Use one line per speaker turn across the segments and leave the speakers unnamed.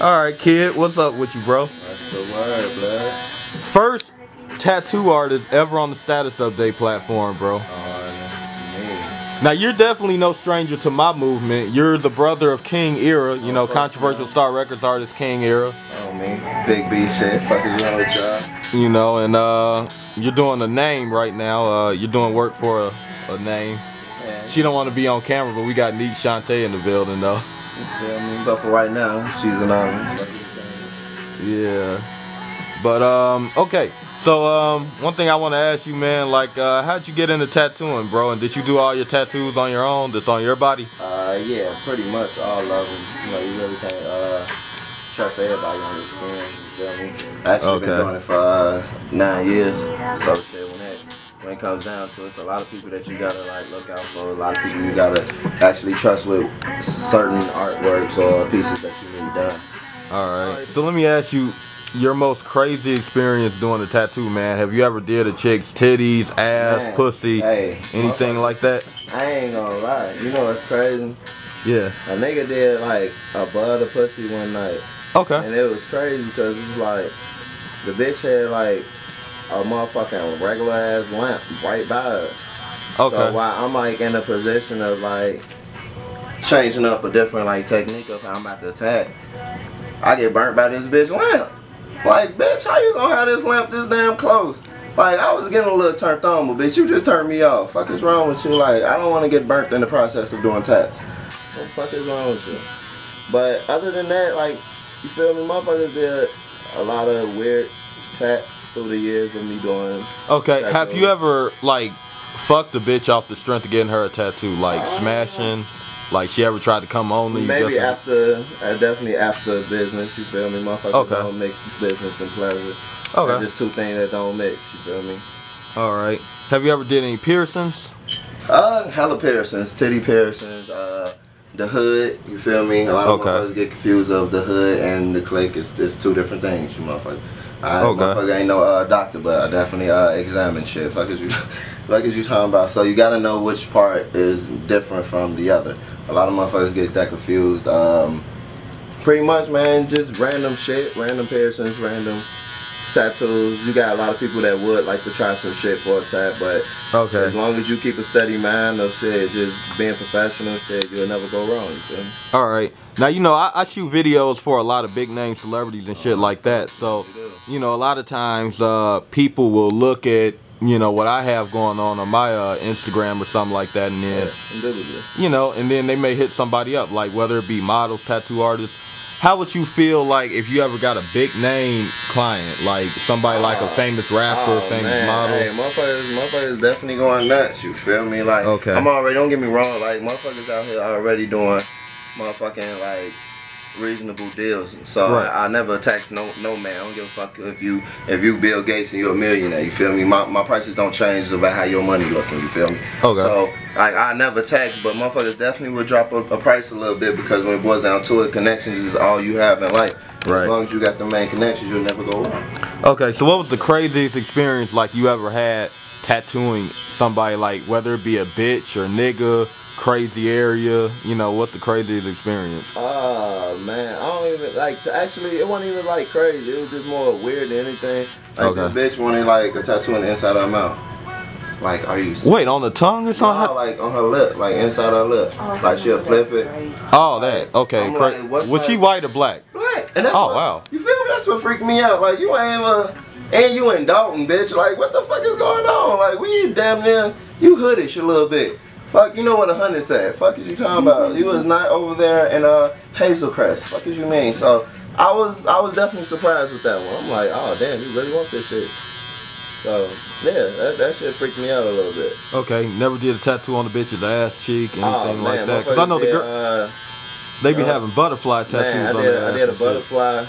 Alright, kid, what's up with you, bro?
That's the word, blood.
First tattoo artist ever on the status update platform, bro. Now, you're definitely no stranger to my movement. You're the brother of King Era, you know, controversial Star Records artist King Era.
Oh, man. Big B shit. Fucking wrong with y'all.
You know, and you're doing a name right now. You're doing work for a name. She don't want to be on camera, but we got Neat Shantae in the building, though.
You feel me? But for right now, she's anonymous.
Yeah. But, okay. So, one thing I want to ask you, man, like, how'd you get into tattooing, bro? And did you do all your tattoos on your own, that's on your body?
Yeah, pretty much all of them. You know, you really can't, trust everybody on your skin, you feel me? I actually been doing it for, 9 years. So, when it comes down to it, it's a lot of people that you gotta, like, look out for. A lot of people you gotta actually trust with certain artworks or pieces that you need done.
Alright, so let me ask you, your most crazy experience doing a tattoo, man. Have you ever did a chick's titties, ass, pussy, anything like that?
I ain't gonna lie. You know what's crazy?
Yeah.
A nigga did like above the pussy one night. Okay. And it was crazy because it's like the bitch had like a motherfucking regular ass lamp right by her. Okay. So while I'm like in a position of like changing up a different like technique of how I'm about to attack, I get burnt by this bitch lamp. Like, bitch, how you gonna have this lamp this damn close? Like, I was getting a little turned on, but bitch, you just turned me off. Fuck is wrong with you? Like, I don't want to get burnt in the process of doing tats. What the fuck is wrong with you? But other than that, like, you feel me? Motherfuckers did a lot of weird tats through the years of me doing.
Okay, have you ever, like, fucked a bitch off the strength of getting her a tattoo? Like, smashing? Like, she ever tried to come on you?
Maybe definitely after business, you feel me? Motherfuckers don't mix business and pleasure. Okay. There's just two things that don't mix, you feel me?
Alright. Have you ever did any piercings?
Hella piercings, titty piercings, the hood, you feel me? A lot of motherfuckers get confused of the hood and the click. It's two different things, you motherfuckers. Motherfucker ain't no doctor, but I definitely examine shit. Fuck is you talking about? So you gotta know which part is different from the other. A lot of motherfuckers get that confused. Pretty much, man, just random shit, random piercings, random tattoos. You got a lot of people that would like to try some shit for a tat, but as long as you keep a steady mind of shit, just being professional, shit, you'll never go wrong. You feel me?
All right. Now, you know, I shoot videos for a lot of big name celebrities and shit like that. So, you know, a lot of times people will look at, you know, what I have going on my Instagram or something like that, and then, you know, and then they may hit somebody up, like whether it be models, tattoo artists. How would you feel like if you ever got a big name client, like somebody like a famous rapper, famous model?
Hey, motherfuckers definitely going nuts, you feel me? Like, I'm already, don't get me wrong, like motherfuckers out here already doing motherfucking like reasonable deals. So I never tax no man. I don't give a fuck if you Bill Gates and you're a millionaire, you feel me? My prices don't change about how your money looking, you feel me? So I never tax, but motherfuckers definitely would drop a price a little bit, because when it boils down to it, connections is all you have in life. As long as you got the main connections, you'll never go wrong.
Okay, so what was the craziest experience like you ever had tattooing somebody, like whether it be a bitch or nigga, crazy area, you know, what's the craziest experience?
Man, I don't even, like, actually, it wasn't even, like, crazy. It was just more weird than anything. Like, this bitch wanted, like, a tattoo on the inside of her mouth. Like, are you...
Wait, on the tongue or something?
No, like, on her lip, like, inside her lip. Like, she'll flip it.
Oh, that, okay. Like, was she white or black?
Black. And that's wow. You feel me? That's what freaked me out. Like, you ain't and you in Dalton, bitch. Like, what the fuck is going on? Like, we damn near, you hoodish a little bit. Fuck, you know what 100's at. Fuck is you talking about? You was not over there in Hazelcrest. Fuck is you mean? So I was definitely surprised with that one. I'm like, oh damn, you really want this shit. So yeah, that shit freaked me out a little bit.
Okay, never did a tattoo on the bitch's ass cheek, anything like that. Cause I know the girl, they be having butterfly tattoos on their ass.
I did a butterfly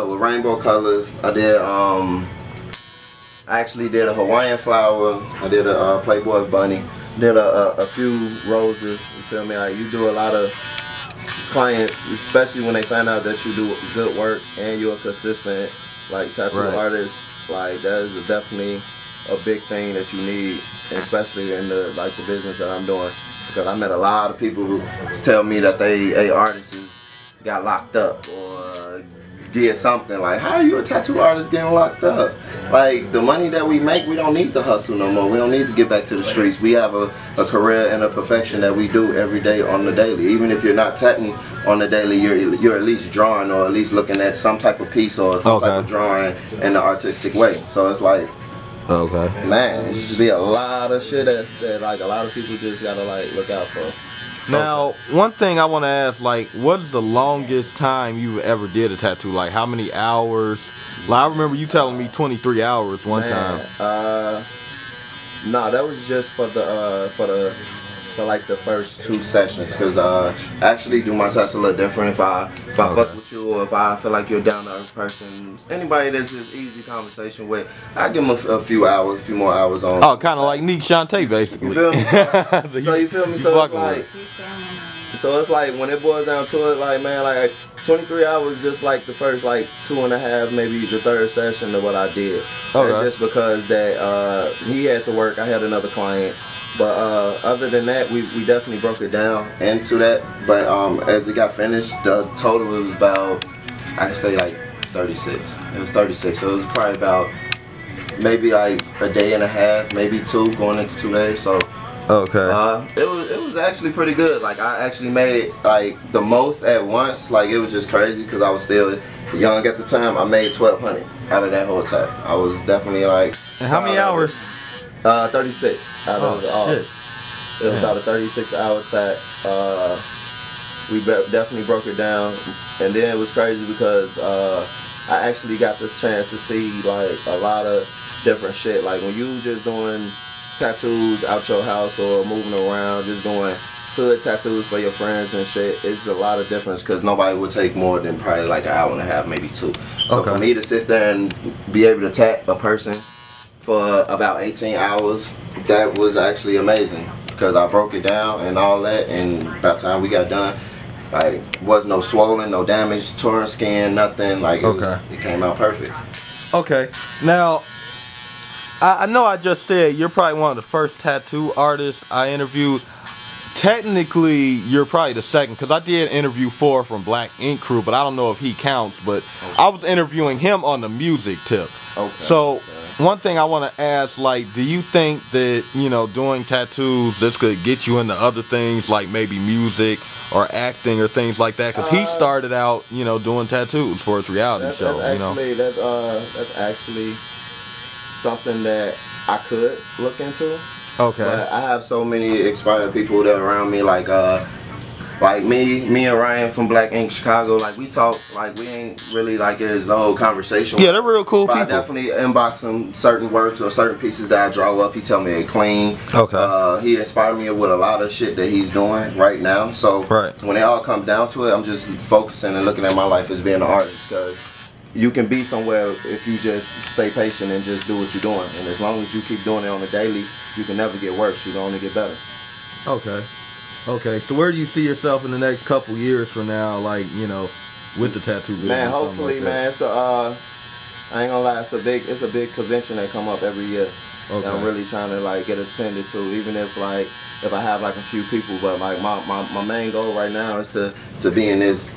with rainbow colors. I did I actually did a Hawaiian flower. I did a Playboy bunny. Did a few roses, you feel me? Like, you do a lot of clients, especially when they find out that you do good work and you're a consistent, like, tattoo artist. Like, that is definitely a big thing that you need, especially in the business that I'm doing. Because I met a lot of people who tell me that they artists got locked up or did something. Like, how are you a tattoo artist getting locked up? Like, the money that we make, we don't need to hustle no more. We don't need to get back to the streets. We have a career and a profession that we do every day on the daily. Even if you're not tatting on the daily, you're at least drawing or at least looking at some type of piece or some type of drawing in an artistic way. So it's like, man, it just be a lot of shit that like a lot of people just gotta like look out for.
Now, one thing I want to ask, like, what is the longest time you ever did a tattoo? Like, how many hours? Like, I remember you telling me 23 hours one time.
No, that was just for like the first 2 sessions, cause I actually do my tats a little different. If I fuck with you, or if I feel like you're a down to earth person, anybody that's just easy conversation with, I give them a few more hours on.
Oh, kind of like Neek Shantae, basically.
You feel me? So you feel me? So it's like when it boils down to it, like, man, like 23 hours just like the first like 2.5, maybe the 3rd session of what I did. Just because that he had to work, I had another client. But other than that, we definitely broke it down into that. But as it got finished, the total was about, I could say like 36. It was 36. So it was probably about maybe like a day and a half, maybe 2, going into 2 days. So it was actually pretty good. Like, I actually made like the most at once. Like, it was just crazy because I was still young at the time. I made 1,200 out of that whole time. I was definitely like.
And how many hours?
36 out of all. It was about a 36-hour set. We definitely broke it down, and then it was crazy because I actually got this chance to see like a lot of different shit. Like, when you just doing tattoos out your house or moving around, just doing hood tattoos for your friends and shit, it's a lot of difference because nobody would take more than probably like an hour and a half, maybe 2. So for me to sit there and be able to tat a person for about 18 hours, that was actually amazing because I broke it down and all that, and by the time we got done, like, was no swollen, no damage, torn skin, nothing. Like, it came out perfect.
Okay, now I know I just said you're probably one of the first tattoo artists I interviewed. Technically, you're probably the second, because I did interview 4 from Black Ink Crew, but I don't know if he counts. But I was interviewing him on the music tip. So one thing I want to ask, like, do you think that, you know, doing tattoos, this could get you into other things like maybe music or acting or things like that? Because he started out, you know, doing tattoos for his reality show.
That's actually something that I could look into. But I have so many inspired people that are around me, like me and Ryan from Black Ink Chicago. Like, we talk, like, we ain't really like it's the whole conversation.
Yeah, they're real cool people.
I definitely inbox him certain works or certain pieces that I draw up. He tell me they're clean. He inspired me with a lot of shit that he's doing right now. So when it all comes down to it, I'm just focusing and looking at my life as being an artist, because you can be somewhere if you just stay patient and just do what you're doing. And as long as you keep doing it on the daily, you can never get worse. You can only get better.
Okay, so where do you see yourself in the next couple years from now, like, you know, with the tattoo business?
Man, hopefully, man. So I ain't gonna lie, it's a big convention that come up every year. That I'm really trying to like get attended to, even if I have like a few people. But like my main goal right now is to be in this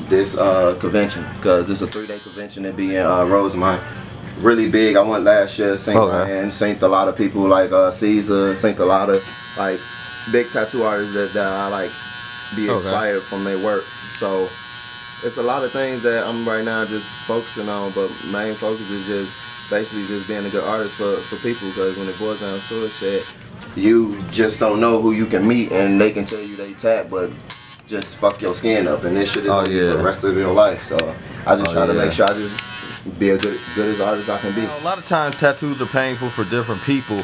convention, because it's a 3-day convention that be in Rosemont. Really big. I went last year, seen Ryan, seen a lot of people like Caesar, seen a lot of like big tattoo artists that I like be inspired from their work. So it's a lot of things that I'm right now just focusing on, but main focus is just basically just being a good artist for people, because when it boils down to it, that you just don't know who you can meet and they can tell you they tap, but just fuck your skin up, and this shit is for the rest of your life. So I just try to make sure I just be as good as artist I can be.
A lot of times tattoos are painful for different people.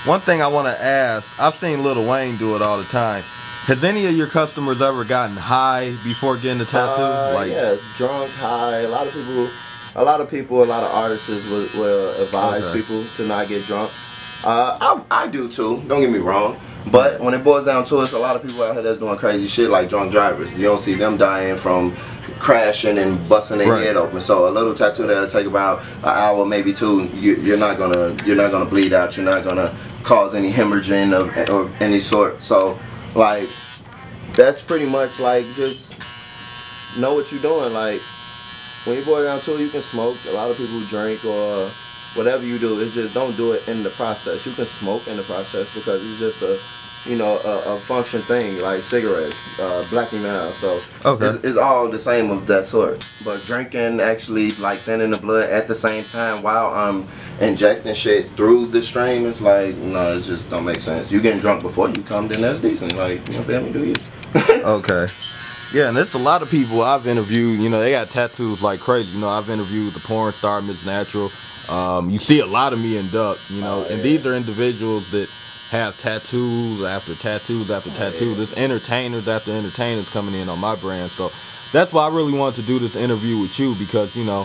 One thing I want to ask, I've seen Lil Wayne do it all the time. Has any of your customers ever gotten high before getting a tattoo?
Yeah, drunk, high. A lot of artists will advise people to not get drunk. I do too, don't get me wrong. But when it boils down to it, it's a lot of people out here that's doing crazy shit, like drunk drivers. You don't see them dying from crashing and busting their head open. So a little tattoo that'll take about an hour, maybe 2. You're not gonna bleed out. You're not gonna cause any hemorrhaging of any sort. So like, that's pretty much like just know what you're doing. Like, when you boil down to it, you can smoke. A lot of people drink or whatever you do. It's just don't do it in the process. You can smoke in the process because it's just a function thing, like cigarettes, blacking out. So it's all the same of that sort. But drinking actually like thinning the blood at the same time while I'm injecting shit through the stream, it's like, no, it just don't make sense. You getting drunk before you come, then that's decent. Like, you know, feel me? Do you?
Okay. Yeah, and there's a lot of people I've interviewed, you know, they got tattoos like crazy. You know, I've interviewed the porn star, Miss Natural. You see a lot of me in Duck, you know, and these are individuals that have tattoos after tattoos after tattoos. There's entertainers after entertainers coming in on my brand. So that's why I really wanted to do this interview with you because, you know,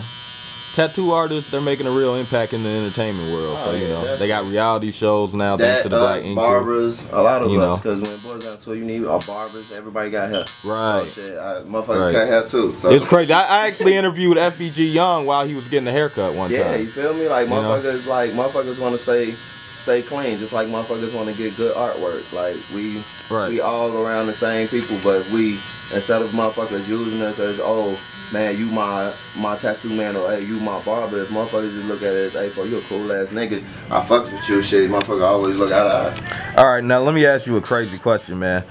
tattoo artists, they're making a real impact in the entertainment world. So, you know, they got reality shows now thanks to the Black Ink.
Barbers, a lot of us, because when boys got to you need barbers, everybody got hair.
Right.
So shit, motherfuckers got hair too. So.
It's crazy. I actually interviewed FBG Young while he was getting a haircut one time.
Yeah, you feel me? Like motherfuckers want to stay clean, just like motherfuckers want to get good artwork. Like we all around the same people, but we, instead of motherfuckers using us as, oh man, you my tattoo man, or hey, you my barber, if motherfuckers just look at it as, hey, bro, you a cool ass nigga, I fucks with you, shit, motherfucker always look out of eye.
Alright, now let me ask you a crazy question, man.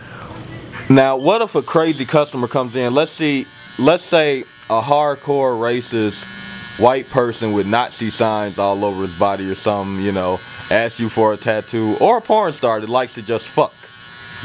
Now, what if a crazy customer comes in, let's say a hardcore racist white person with Nazi signs all over his body or something, you know, asks you for a tattoo, or a porn star that likes to just fuck.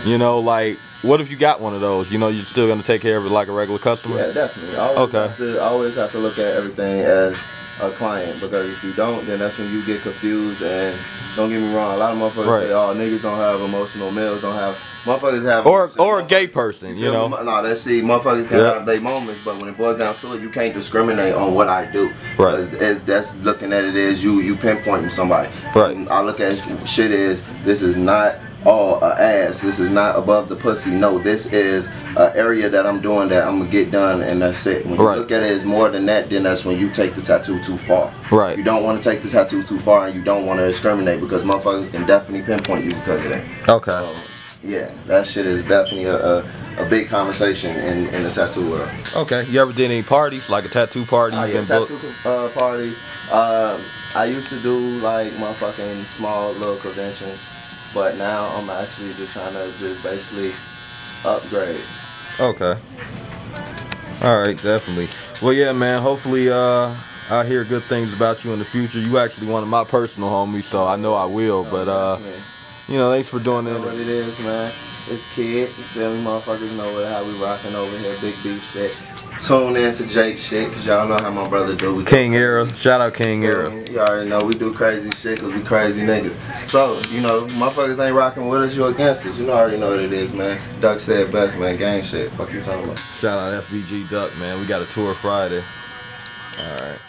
You know, like, what if you got one of those? You know, you're still gonna take care of it like a regular customer?
Yeah, definitely. Always have to look at everything as a client, because if you don't, then that's when you get confused. And don't get me wrong, a lot of motherfuckers say, oh, niggas don't have emotional, males don't have. Motherfuckers have.
Or a gay person, you know.
No, that's motherfuckers can have their moments, but when it boils down to it, you can't discriminate on what I do. Right. That's looking at it as you pinpointing somebody.
Right.
And I look at shit as, this is not all ass, this is not above the pussy. No, this is an area that I'm doing that I'm gonna get done, and that's it. When you look at it as more than that, then that's when you take the tattoo too far. Right. You don't want to take the tattoo too far, and you don't want to discriminate, because motherfuckers can definitely pinpoint you because of that.
Okay.
Yeah, that shit is definitely a big conversation in the tattoo world.
Okay. You ever did any parties, like a tattoo party?
Tattoo parties. I used to do like motherfucking small little conventions. But now I'm actually just trying to basically upgrade.
Okay. Alright, definitely. Well, yeah, man, hopefully I hear good things about you in the future. You actually one of my personal homies, so I know I will. But, you know, thanks for doing that.
What it is, man. It's kid. You feel me? Motherfuckers know how we rocking over here. Big beef shit. Tune in to Jake shit, because y'all know how my brother do.
King Era. Shout out King Era.
You already know we do crazy shit because we crazy niggas. So, you know, motherfuckers ain't rocking with us, you against us. You already know what it is, man. Duck said best, man. Gang shit. Fuck you talking about.
Shout out FBG Duck, man. We got a tour Friday. Alright.